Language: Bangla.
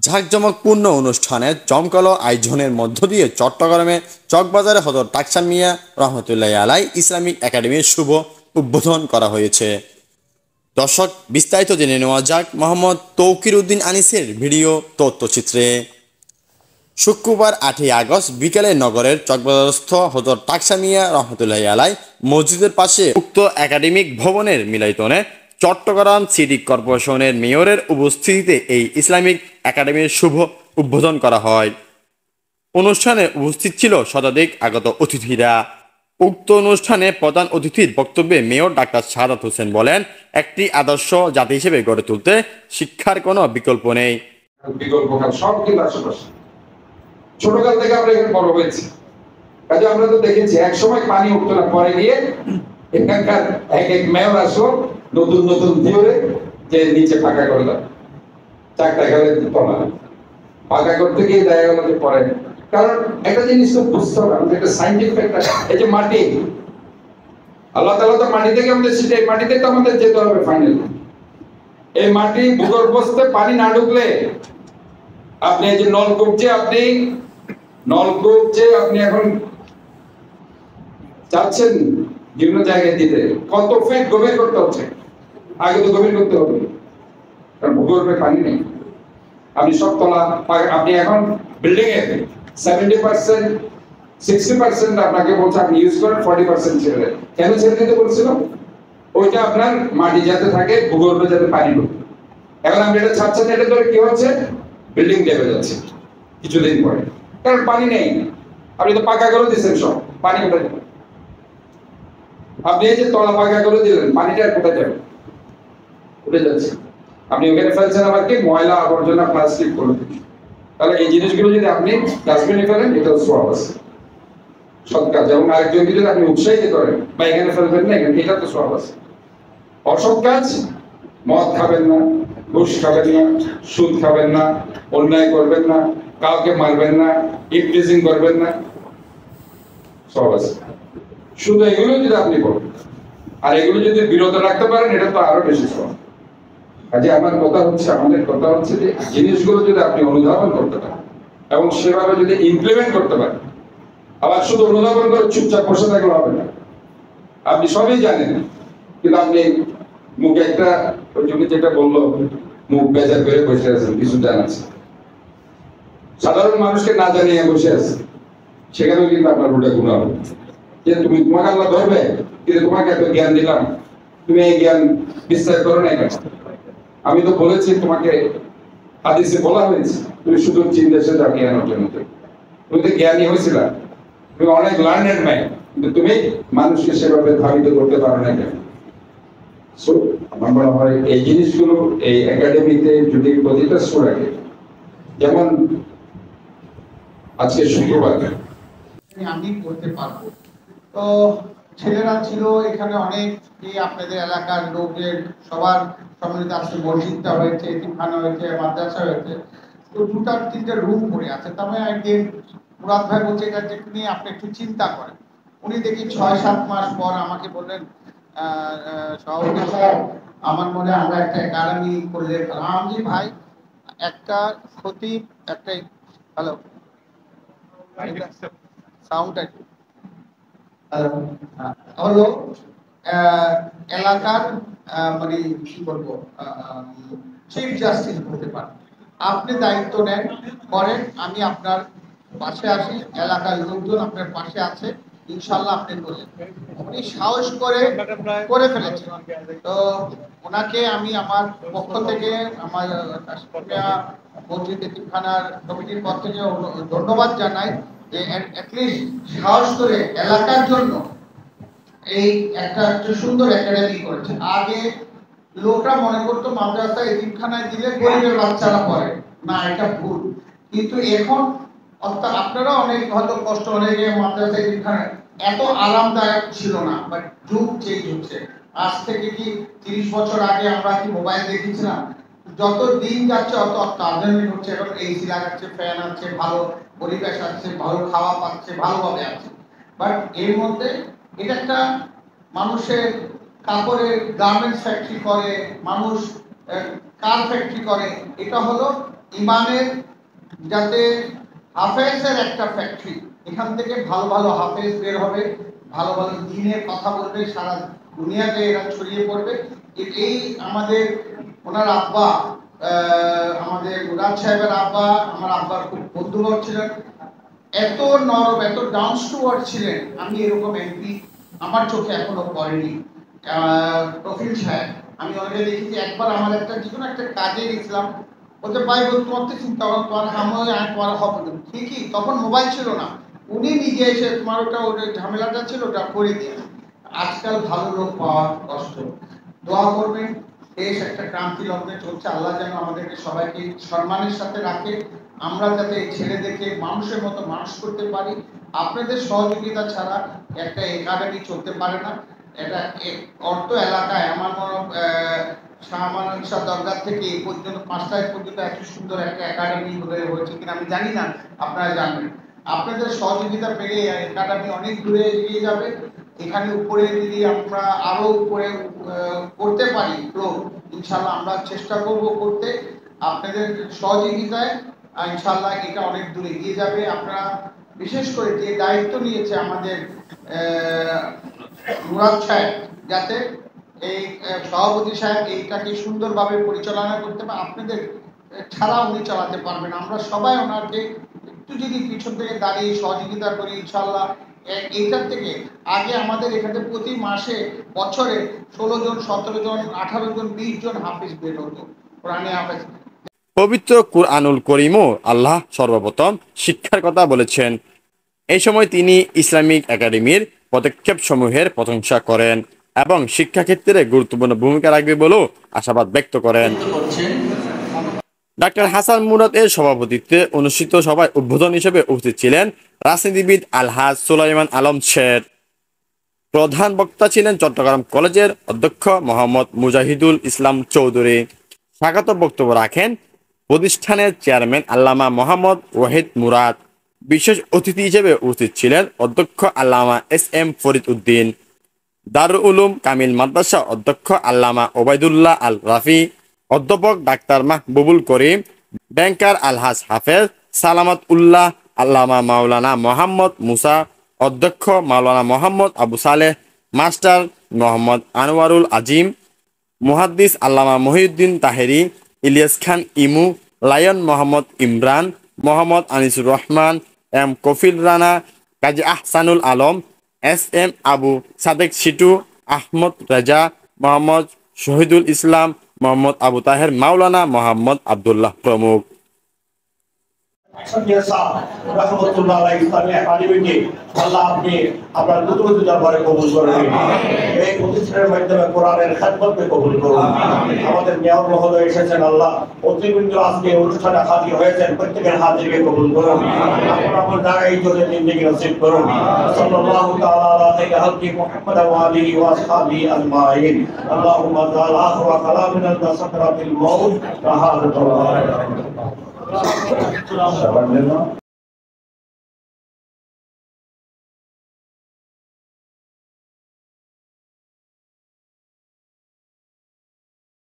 জাঁকজমকপূর্ণ অনুষ্ঠানে জমকালো আয়োজনের মধ্য দিয়ে চট্টগ্রামে চকবাজারে হযরত টাকসান মিয়া রহমতুল্লাহ আলাই ইসলামিক একাডেমির শুভ উদ্বোধন করা হয়েছে। দর্শক, বিস্তারিত জেনে নেওয়া যাক মোহাম্মদ তৌকির উদ্দিন আনিসের ভিডিও তথ্যচিত্রে। শুক্রবার 8ই আগস্ট বিকেলে নগরের চকবাজারস্থ হযরত টাকসান মিয়া রহমতুল্লাহ আলাই মসজিদের পাশে উক্ত একাডেমিক ভবনের মিলনায়তনে চট্টগ্রাম সিটি কর্পোরেশনের মেয়রের উপস্থিতিতে এই ইসলামিক একাডেমির শুভ উদ্বোধন করা হয়। অনুষ্ঠানে উপস্থিত ছিল শতাধিক আগত অতিথিরা। উক্ত অনুষ্ঠানে প্রধান অতিথির বক্তব্যে মেয়র ডাক্তার সাদাত হোসেন বলেন, একটি আদর্শ জাতি হিসেবে গড়ে তুলতে শিক্ষার কোনো বিকল্প নেই। ছোটকাল থেকে আমরা এখানে বড় হয়েছি, কাজে আমরা তো দেখেছি এক সময় পানি উঠতো না, পরে গিয়ে এখানকার এক এক মেয়র আসলো নতুন নতুন থিওরে যে নিচে ফাঁকা করলাম, চারটা গেলে তলা ফাঁকা করতে গিয়ে দেখা গেল যে পরে। কারণ একটা জিনিস তো বুঝতে হবে, আমাদের একটা সাইন্টিফিক একটা, এই যে মাটি, আল্লাহ তাআলা তো মাটি থেকে আমাদের সেটা, এই মাটিতে তো আমাদের যেতে হবে ফাইনালি। এই মাটি ভূগর্ভস্থে পানি না ঢুকলে আপনি এই যে নলকূপ যে আপনি এখন চাচ্ছেন বিভিন্ন জায়গায় দিতে, কত ফিট গভীর করতে হচ্ছে, আগে তো গভীর করতে হবে, কারণ ভূগর্ভে পানি নেই। আপনি সব তলা, আপনি এখন বিল্ডিং এর 70% 60% আপনাকে বলছে আপনি ইউজ করেন, 40% ছেড়ে দেন। কেন ছেড়ে দিতে বলছিল? ওইটা আপনার মাটি যাতে থাকে, ভূগর্ভে যাতে পানি ঢুকে। এখন আপনি এটা ছাড়ছেন, এটা ধরে কি হচ্ছে, বিল্ডিং ডেবে যাচ্ছে কিছুদিন পরে, কারণ পানি নেই। আপনি তো পাকা করে দিচ্ছেন, সব পানি কোথায় যাবে? আপনি এই যে তলা পাকা করে দিলেন, পানিটা কোথায় যাবে? উঠে যাচ্ছে। আপনি ওখানে ফেলছেন আবার কি ময়লা আবর্জনা, প্লাস্টিক করে দিচ্ছেন। তাহলে এই জিনিসগুলো যদি আপনি ডাস্টবিনে ফেলেন, এটাও সওয়াব আছে, সৎ কাজ। এবং আরেকজনকে যদি আপনি উৎসাহিত করেন বা এখানে ফেলবেন না, এখানে, এটা তো সওয়াব আছে। অসৎ কাজ, মদ খাবেন না, ঘুষ খাবেন না, সুদ খাবেন না, অন্যায় করবেন না, কাউকে মারবেন না, ইফটিজিং করবেন না, সব আছে। শুধু এগুলো যদি আপনি করবেন আর এগুলো যদি বিরত রাখতে পারেন, এটা তো আরো বেশি সব। কাজে আমার কথা হচ্ছে, আমাদের কথা হচ্ছে যে জিনিসগুলো যদি আপনি অনুধাবন করতে পারেন এবং সেভাবে যদি ইমপ্লিমেন্ট করতে পারেন, আবার শুধু অনুধাবন করে চুপচাপ বসে থাকলে হবে না। আপনি সবই জানেন, কিন্তু আপনি মুখে একটা, ওই জন্য যেটা বললো, মুখ বেজার করে বসে আছেন, কিছু জানাচ্ছে, সাধারণ মানুষকে না জানিয়ে বসে আছে, সেখানেও কিন্তু আপনার রুটে গুণা হবে যে তুমি, তোমাকে আল্লাহ ধরবে, কিন্তু তোমাকে এত জ্ঞান দিলাম, তুমি এই জ্ঞান বিস্তার করো না কেন? আমি তো বলেছি তোমাকে, হাদিসে বলা হয়েছে তুমি শুধু চিন্তা এসে যাও জ্ঞান অর্জন করতে। তুমি তো জ্ঞানী হয়েছিল, তুমি অনেক লার্নেড ম্যান, কিন্তু তুমি মানুষকে সেভাবে ধাবিত করতে পারো না কেন? আমার মনে হয় এই জিনিসগুলো এই একাডেমিতে যদি প্রতিটা সূরাকে, যেমন আজকে শুক্রবার আমি করতে পারবো, তো ছেলেরা ছিল এখানে অনেক, এই আপনাদের এলাকার লোকদের সবার সম্মিলিত আছে, মসজিদটা হয়েছে, এতিমখানা হয়েছে, মাদ্রাসা হয়েছে, তো 2-3টে রুম পড়ে আছে। তবে একদিন মুরাদ ভাই বলছে এটা নিয়ে আপনি একটু চিন্তা করেন। উনি দেখি 6-7 মাস পর আমাকে বললেন, সভাপতি স্যার, আমার মনে হয় আমরা একটা একাডেমি করলে। আমি ভাই, একটা ক্ষতি, একটা হ্যালো সাউন্ডটা হলো এলাকার মানে কি বলবো, চিফ জাস্টিস বলতে পারেন, আপনি দায়িত্ব নেন করেন, আমি আপনার পাশে আসি, এলাকার লোকজন আপনার পাশে আছে, ইনশাল্লাহ আপনি করলেন। উনি সাহস করে ফেলেছেন। তো ওনাকে আমি আমার পক্ষ থেকে, আমার মসজিদ এতিমখানার কমিটির পক্ষ থেকে ধন্যবাদ জানাই যে অ্যাটলিস্ট সাহস করে এলাকার জন্য এই একটা সুন্দর একাডেমি করেছে। আগে লোকরা মনে করতো মাদ্রাসা এতিমখানায় দিলে গরিবের বাচ্চারা পড়ে না, এটা ভুল। কিন্তু এখন আপনারা অনেক হয়তো কষ্ট, অনেকে মাদ্রাসা এতিমখানায় এত আরামদায়ক ছিল না, বাট যুগ চেঞ্জ হচ্ছে। আজ থেকে কি 30 বছর আগে আমরা কি মোবাইল দেখেছিলাম? যত দিন যাচ্ছে অত আধুনিক হচ্ছে, এখন এসি লাগাচ্ছে, ফ্যান আছে, ভালো পরিবেশ আছে, ভালো খাওয়া পাচ্ছে, ভালোভাবে আছে। বাট এর মধ্যে এটা একটা মানুষের কাপড়ের গার্মেন্টস ফ্যাক্টরি করে, মানুষ কার ফ্যাক্টরি করে, এটা হলো ইমানের, যাতে হাফেজের একটা ফ্যাক্টরি, এখান থেকে ভালো ভালো হাফেজ বের হবে, ভালো ভালো দ্বীনের কথা বলবে, সারা দুনিয়াতে এরা ছড়িয়ে পড়বে। এই আমাদের ওনার আব্বা, আমাদের মুরাদ সাহেবের আব্বা আমার আব্বার খুব বন্ধুবর ছিলেন, এত নরম, এত ডাউন টু আর্থ ছিলেন, আমি এরকম এমপি আমার চোখে এখনো পড়েনি। প্রফিল সাহেব, আমি ওনাকে দেখেছি একবার আমার একটা যে কোনো একটা কাজে গেছিলাম, বলতে ভাই বল তোমার তো চিন্তা করো, তোমার তোমার হবে না, ঠিকই, তখন মোবাইল ছিল না, উনি নিজে এসে তোমার ওটা ঝামেলাটা ছিল ওটা করে দিয়ে। আজকাল ভালো লোক পাওয়া কষ্ট, দোয়া করবেন। দেশ একটা ক্রান্তি লগ্নে চলছে, আল্লাহ যেন আমাদেরকে সবাইকে সম্মানের সাথে রাখে, আমরা যাতে ছেলেদেরকে মানুষের মতো মানুষ করতে পারি। আপনাদের সহযোগিতা ছাড়া একটা একাডেমি চলতে পারে না। এটা অর্থ এলাকায় আমার মনে শাহমানুল শাহ দরগা থেকে এই পর্যন্ত 5টায় পর্যন্ত এত সুন্দর একটা একাডেমি হয়েছে কিনা আমি জানি না, আপনারা জানবেন। আপনাদের সহযোগিতা পেলে একাডেমি অনেক দূরে এগিয়ে যাবে। এখানে উপরে যদি আমরা আরো উপরে করতে পারি তো ইনশাআল্লাহ আমরা চেষ্টা করব করতে, আপনাদের সহযোগিতায় ইনশাআল্লাহ এটা অনেক দূরে এগিয়ে যাবে। আপনারা বিশেষ করে যে দায়িত্ব নিয়েছে আমাদের মুরাদ সাহেব, যাতে এই সভাপতি সাহেব এইটাকে সুন্দরভাবে পরিচালনা করতে পারে, আপনাদের ছাড়া উনি চালাতে পারবেন। আমরা সবাই ওনাকে একটু যদি পিছন থেকে দাঁড়িয়ে সহযোগিতা করি ইনশাআল্লাহ। এইটার থেকে আগে আমাদের এখানে প্রতি মাসে বছরে 16 জন, 17 জন, 18 জন, 20 জন হাফিজ বের হতো, কোরআনে হাফিজ। পবিত্র কুরআনুল করিমও আল্লাহ সর্বপ্রথম শিক্ষার কথা বলেছেন। এই সময় তিনি ইসলামিক একাডেমির পদক্ষেপ সমূহের প্রশংসা করেন এবং শিক্ষাক্ষেত্রে গুরুত্বপূর্ণ ভূমিকা রাখবে বলেও আশাবাদ ব্যক্ত করেন। ডাক্তার হাসান মুরাদ এর সভাপতিত্বে অনুষ্ঠিত সভায় উদ্বোধন হিসেবে উপস্থিত ছিলেন রাজনীতিবিদ আলহাজ সুলাইমান আলম শের। প্রধান বক্তা ছিলেন চট্টগ্রাম কলেজের অধ্যক্ষ মোহাম্মদ মুজাহিদুল ইসলাম চৌধুরী। স্বাগত বক্তব্য রাখেন প্রতিষ্ঠানের চেয়ারম্যান আল্লামা মোহাম্মদ ওয়াহিদ মুরাদ। বিশেষ অতিথি হিসেবে উপস্থিত ছিলেন অধ্যক্ষ আল্লামা এস.এম. ফরিদ উদ্দিন, দারুল উলুম কামিল মাদ্রাসা অধ্যক্ষ আল্লামা ওবায়দুল্লাহ আল রাফি, অধ্যাপক ডাক্তার মাহবুবুল করিম, ব্যাংকার আলহাজ হাফেজ সালামত উল্লাহ, আল্লামা মাওলানা মোহাম্মদ মুসা, অধ্যক্ষ মাওলানা মোহাম্মদ আবু সালেহ, মাস্টার মোহাম্মদ আনোয়ারুল আজিম, মুহাদ্দিস আল্লামা মহিউদ্দিন তাহেরি, ইলিয়াস খান ইমু, লায়ন মোহাম্মদ ইমরান, মোহাম্মদ আনিসুর রহমান, এম কফিল রানা, কাজী আহসানুল আলম, এস.এম. আবু সাদেক শিটু, আহমদ রাজা, মোহাম্মদ শহীদুল ইসলাম, মোহাম্মদ আবু তাহের, মাওলানা মোহাম্মদ আবদুল্লাহ প্রমুখ। আল্লাহ আপনি আপনার দুটো দরবারে কবুল করবেন, এই প্রতিষ্ঠানের মাধ্যমে কোরআনের খেদমতকে কবুল করুন। আমাদের মেয়র মহোদয় এসেছেন, আল্লাহ অতিবৃন্দ আজকে অনুষ্ঠানে হাজির হয়েছেন, প্রত্যেকের হাজিরকে কবুল করুন। আপনার আপনার জায়গায় ইজ্জতের জিন্দেগি নসিব করুন। সাল্লাল্লাহু তাআলা আলা সাইয়্যিদি মুহাম্মদ ওয়া আলিহি ওয়া আসহাবিহি আজমাইন। আল্লাহুম্মা জাল আখিরা কালামিনা সাকরাতিল মাউত।